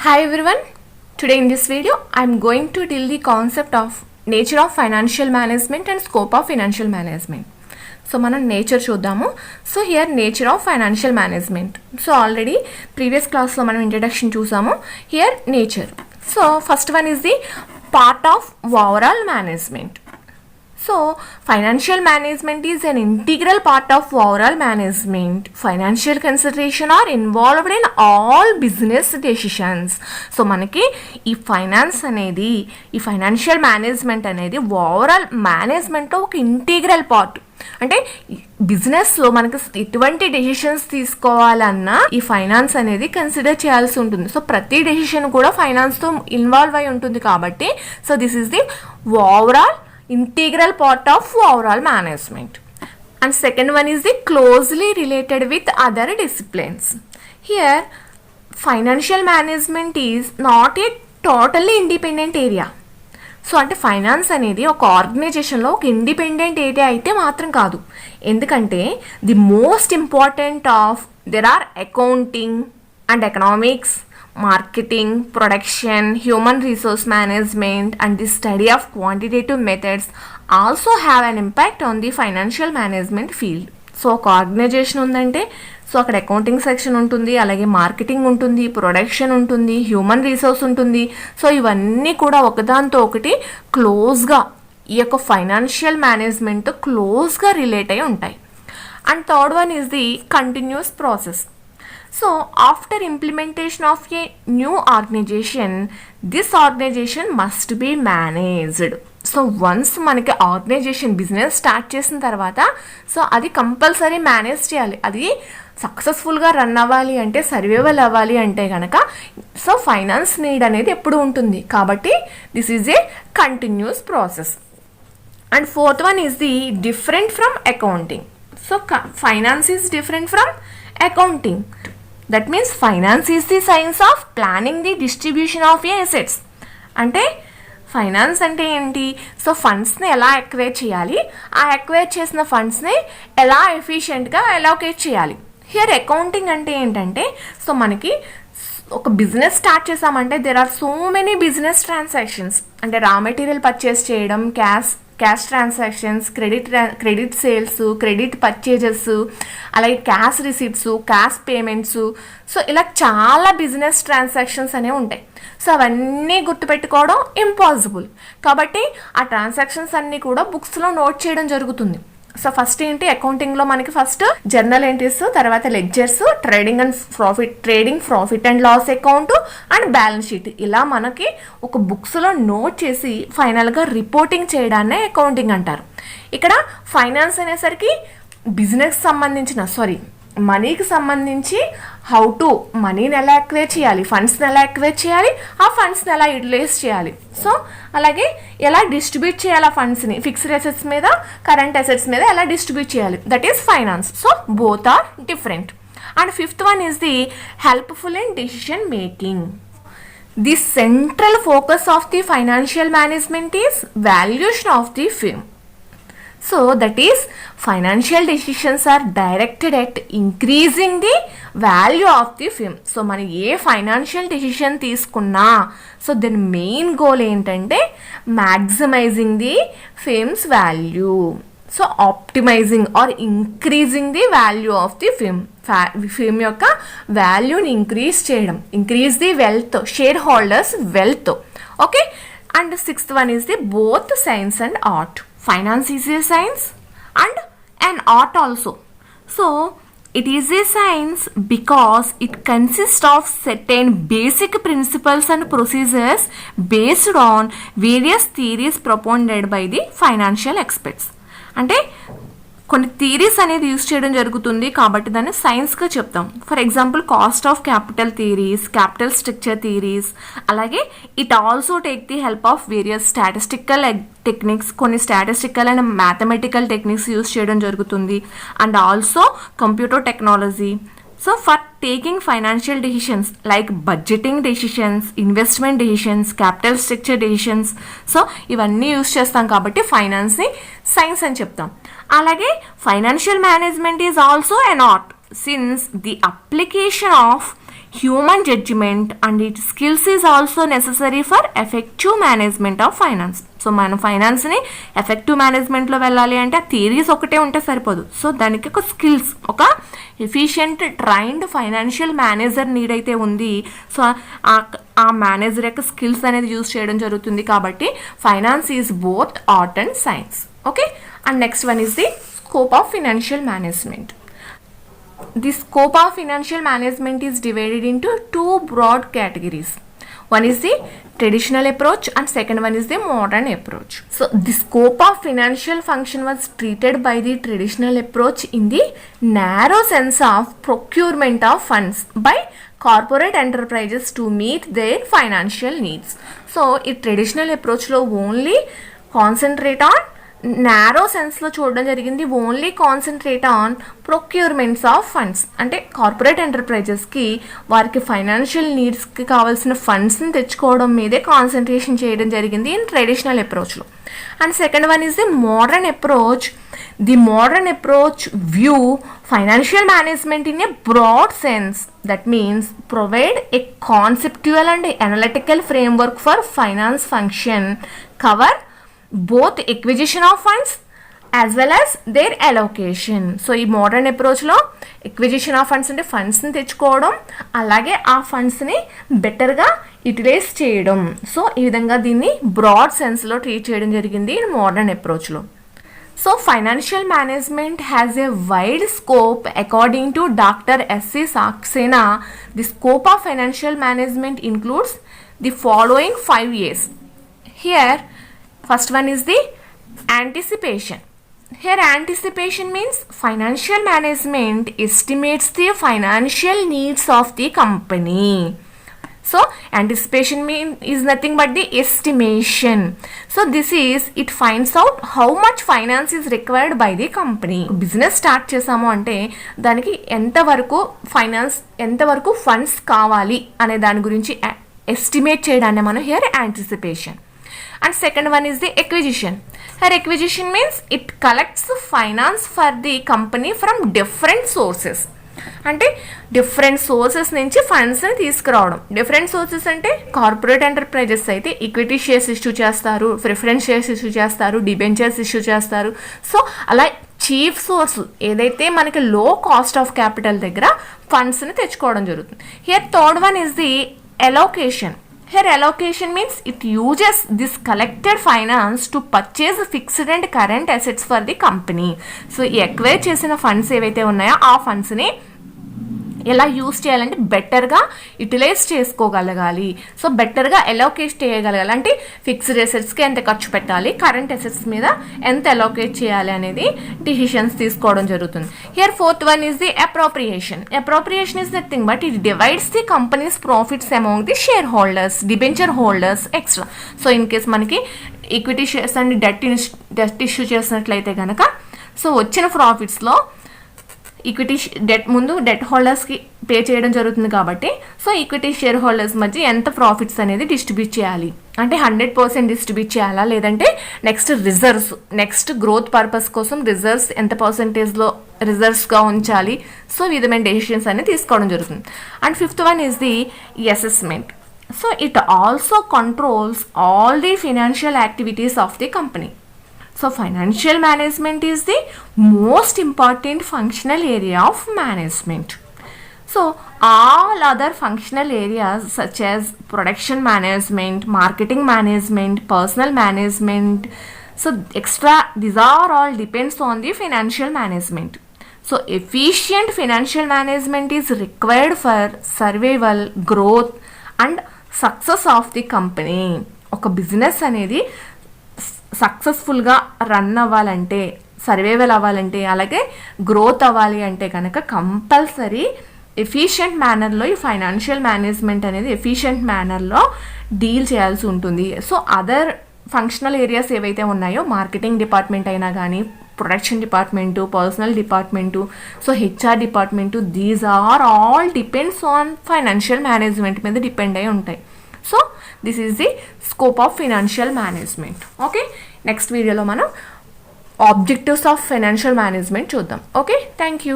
Hi everyone, today in this video I am going to deal the concept of nature of financial management and scope of financial management. So మనం nature చూద్దాము. So here nature of financial management. So already previous క్లాస్లో మనం introduction చూసాము. Here nature. So first one is the part of overall management. So, financial management is an integral part of overall management. Financial consideration are involved in all business decisions. So, మనకి ఈ finance అనేది ఈ financial management అనేది overall మేనేజ్మెంట్లో ఒక integral part. అంటే బిజినెస్లో మనకి ఎటువంటి డెసిషన్స్ తీసుకోవాలన్నా ఈ ఫైనాన్స్ అనేది కన్సిడర్ చేయాల్సి ఉంటుంది. సో ప్రతి డెసిషన్ కూడా ఫైనాన్స్తో ఇన్వాల్వ్ అయి ఉంటుంది కాబట్టి so this is the overall integral part of overall management. And second one is the closely related with other disciplines. Here financial management is not a totally independent area. So అంటే finance అనేది ఒక ఆర్గనైజేషన్లో ఒక independent area అయితే మాత్రం కాదు. ఎందుకంటే the most important of there are accounting and economics, marketing, production, human resource management and the study of quantitative methods also have an impact on the financial management field. So ఒక organisation ఉందంటే so అక్కడ accounting section ఉంటుంది, అలాగే marketing ఉంటుంది, production ఉంటుంది, human resource ఉంటుంది. So ఇవన్నీ కూడా ఒకదాంతో ఒకటి క్లోజ్గా ఈ యొక్క ఫైనాన్షియల్ మేనేజ్మెంట్ క్లోజ్గా రిలేట్ అయి ఉంటాయి. And third one is the continuous process. So after implementation of a new organization, this organization must be managed. So once మనకి ఆర్గనైజేషన్ బిజినెస్ స్టార్ట్ చేసిన తర్వాత సో అది కంపల్సరీ మేనేజ్ చేయాలి. అది సక్సెస్ఫుల్గా రన్ అవ్వాలి అంటే, సర్వైవల్ అవ్వాలి అంటే కనుక సో ఫైనాన్స్ నీడ్ అనేది ఎప్పుడు ఉంటుంది. కాబట్టి this is a continuous process. And fourth one is the different from accounting. So finance is different from accounting. That means finance is the science of planning the distribution of A assets. అంటే finance అంటే ఏంటి? So ఫండ్స్ని ఎలా acquire చేయాలి, ఆ acquire చేసిన ఫండ్స్ని ఎలా ఎఫిషియెంట్గా అలోకేట్ చేయాలి. హియర్ అకౌంటింగ్ అంటే ఏంటంటే సో మనకి ఒక బిజినెస్ స్టార్ట్ చేసామంటే there are so many business transactions. అంటే రా మెటీరియల్ పర్చేస్ చేయడం, cash transactions, credit sales, credit purchases, అలాగే cash receipts, cash payments. So ఇలా చాలా బిజినెస్ ట్రాన్సాక్షన్స్ అనేవి ఉంటాయి. సో అవన్నీ గుర్తుపెట్టుకోవడం ఇంపాసిబుల్. కాబట్టి ఆ ట్రాన్సాక్షన్స్ అన్నీ కూడా బుక్స్లో నోట్ చేయడం జరుగుతుంది. సో ఫస్ట్ ఏంటి, అకౌంటింగ్లో మనకి ఫస్ట్ జర్నల్ ఎంట్రీస్, తర్వాత ledgers, trading profit and loss account and balance sheet, ఇలా మనకి ఒక బుక్స్లో నోట్ చేసి ఫైనల్గా రిపోర్టింగ్ చేయడాన్నే అకౌంటింగ్ అంటారు. ఇక్కడ ఫైనాన్స్ అనేసరికి బిజినెస్ మనీకి సంబంధించి హౌ టు మనీని ఎలా అక్వైర్ చేయాలి, ఫండ్స్ని ఎలా అక్వైర్ చేయాలి, ఆ ఫండ్స్ని ఎలా యూటిలైజ్ చేయాలి, సో అలాగే ఎలా డిస్ట్రిబ్యూట్ చేయాలి ఆ ఫండ్స్ని, ఫిక్స్డ్ అసెట్స్ మీద, కరెంట్ అసెట్స్ మీద ఎలా డిస్ట్రిబ్యూట్ చేయాలి, that is finance. So both are different. And fifth one is the helpful in decision making. The central focus of the financial management is valuation of the firm. So that is financial decisions are directed at increasing the value of the firm. So మనం ఏ financial decision తీసుకున్నా so దాని main goal ఏంటంటే maximising the firm's value. So optimising or increasing the value of the firm యొక్క వాల్యూని increase చేయడం, increase the wealth, shareholders wealth. Okay. And sixth one is the both science and art. Finance is a science and an art also. So it is a science because it consists of certain basic principles and procedures based on various theories propounded by the financial experts. అంటే కొన్ని theories అనేది use చేయడం జరుగుతుంది కాబట్టి దాన్ని సైన్స్గా చెప్తాం. For example cost of capital theories, capital structure theories, అలాగే it also take the help of various statistical techniques, కొన్ని statistical and mathematical techniques use చేయడం జరుగుతుంది. And also computer technology. So for taking financial decisions like budgeting decisions, investment decisions, capital structure decisions, so ఇవన్నీ use చేస్తాం కాబట్టి ఫైనాన్స్ని science అని చెప్తాం. అలాగే financial management is also an art since the application of human judgment and its skills is also necessary for effective management of finance. So మనం ఫైనాన్స్ని effective మేనేజ్మెంట్లో వెళ్ళాలి అంటే ఆ థియరీస్ ఒకటే ఉంటే సరిపోదు. సో దానికి ఒక స్కిల్స్, ఒక efficient trained financial manager need అయితే ఉంది. సో ఆ మేనేజర్ యొక్క స్కిల్స్ అనేది యూజ్ చేయడం జరుగుతుంది. కాబట్టి finance is both art and science. Okay, and next one is the scope of financial management. The scope of financial management is divided into two broad categories. One is the traditional approach and second one is the modern approach. So the scope of financial function was treated by the traditional approach in the narrow sense of procurement of funds by corporate enterprises to meet their financial needs. So ఈ traditional approach లో only concentrate on narrow సెన్స్లో చూడడం జరిగింది. Only concentrate on procurements of funds, అంటే corporate ఎంటర్ప్రైజెస్కి వారికి financial నీడ్స్కి కావాల్సిన ఫండ్స్ని తెచ్చుకోవడం మీదే concentration చేయడం జరిగింది ఇన్ ట్రెడిషనల్ అప్రోచ్లో. And second one is the modern approach. The modern approach view financial management in a broad sense, that means provide a conceptual and analytical framework for finance function, cover both acquisition of funds as well as their allocation. So ఈ modern అప్రోచ్లో acquisition of funds అంటే ఫండ్స్ని తెచ్చుకోవడం, అలాగే ఆ ఫండ్స్ని బెటర్గా utilise చేయడం. So ఈ విధంగా దీన్ని బ్రాడ్ సెన్స్లో ట్రీట్ చేయడం జరిగింది మోడర్న్ అప్రోచ్లో. So financial management has a wide scope according to doctor SC Saxena. The scope of financial management includes the following 5 A's. Here first one is the anticipation. Here anticipation means financial management estimates the financial needs of the company. So anticipation is nothing but the estimation. So this is, it finds out how much finance is required by the company. Business start చేసాము అంటే దానికి ఎంతవరకు finance, ఎంతవరకు funds కావాలి అనే దాని గురించి estimate చేయడాన్ని మనం here anticipation. And second one is the acquisition. Here acquisition means it collects finance for the company from different sources. అంటే డిఫరెంట్ సోర్సెస్ నుంచి ఫండ్స్ని తీసుకురావడం. డిఫరెంట్ సోర్సెస్ అంటే కార్పొరేట్ ఎంటర్ప్రైజెస్ అయితే ఈక్విటీ షేర్స్ ఇష్యూ చేస్తారు, ప్రిఫరెన్స్ షేర్స్ ఇష్యూ చేస్తారు, debentures issue చేస్తారు. So అలా chief source ఏదైతే మనకి లో కాస్ట్ ఆఫ్ క్యాపిటల్ దగ్గర ఫండ్స్ని తెచ్చుకోవడం జరుగుతుంది. Here third one is the allocation. Here allocation means it uses this collected finance to purchase fixed and current assets for the company. So ఈ acquire చేసిన funds ఏవైతే ఉన్నాయో ఆ ఫండ్స్ని ఎలా యూస్ చేయాలంటే బెటర్గా యూటిలైజ్ చేసుకోగలగాలి. సో బెటర్గా అలోకేట్ చేయగలగాలి. అంటే ఫిక్స్డ్ అసెట్స్కి ఎంత ఖర్చు పెట్టాలి, కరెంట్ అసెట్స్ మీద ఎంత అలోకేట్ చేయాలి అనేది డిసిషన్స్ తీసుకోవడం జరుగుతుంది. Here fourth one is the appropriation. Appropriation is nothing but it divides the companies profits among the share holders, debenture holders extra. So in case మనకి equity shares and debt issue చేసినట్లయితే కనుక సో వచ్చిన ప్రాఫిట్స్లో equity ముందు debt హోల్డర్స్కి pay చేయడం జరుగుతుంది కాబట్టి సో ఈక్విటీ షేర్ హోల్డర్స్ మధ్య ఎంత ప్రాఫిట్స్ అనేది డిస్ట్రిబ్యూట్ చేయాలి అంటే 100% డిస్ట్రిబ్యూట్ చేయాలా, లేదంటే next reserves, next growth purpose కోసం రిజర్వ్స్ ఎంత పర్సెంటేజ్లో రిజర్వ్స్గా ఉంచాలి. సో విధమైన డెసిషన్స్ అనేది తీసుకోవడం జరుగుతుంది. And fifth one is the assessment. So it also controls all the financial activities of the company. So financial management is the most important functional area of management. So all other functional areas such as production management, marketing management, personal management, so extra, these are all depends on the financial management. So efficient financial management is required for survival, growth and success of the company. ఒక business అనేది సక్సెస్ఫుల్గా run అవ్వాలంటే, survival అవ్వాలంటే, అలాగే growth అవ్వాలి అంటే కనుక compulsory efficient మేనర్లో ఈ ఫైనాన్షియల్ మేనేజ్మెంట్ అనేది ఎఫిషియెంట్ మేనర్లో డీల్ చేయాల్సి ఉంటుంది. సో అదర్ ఫంక్షనల్ ఏరియాస్ ఏవైతే ఉన్నాయో మార్కెటింగ్ డిపార్ట్మెంట్ అయినా కానీ, production department, personal department, so HR department, these are all depends on financial management మీద డిపెండ్ అయి ఉంటాయి. So this is the scope of financial management. Okay, next వీడియోలో మనం objectives of financial management చూద్దాం. Okay, thank you.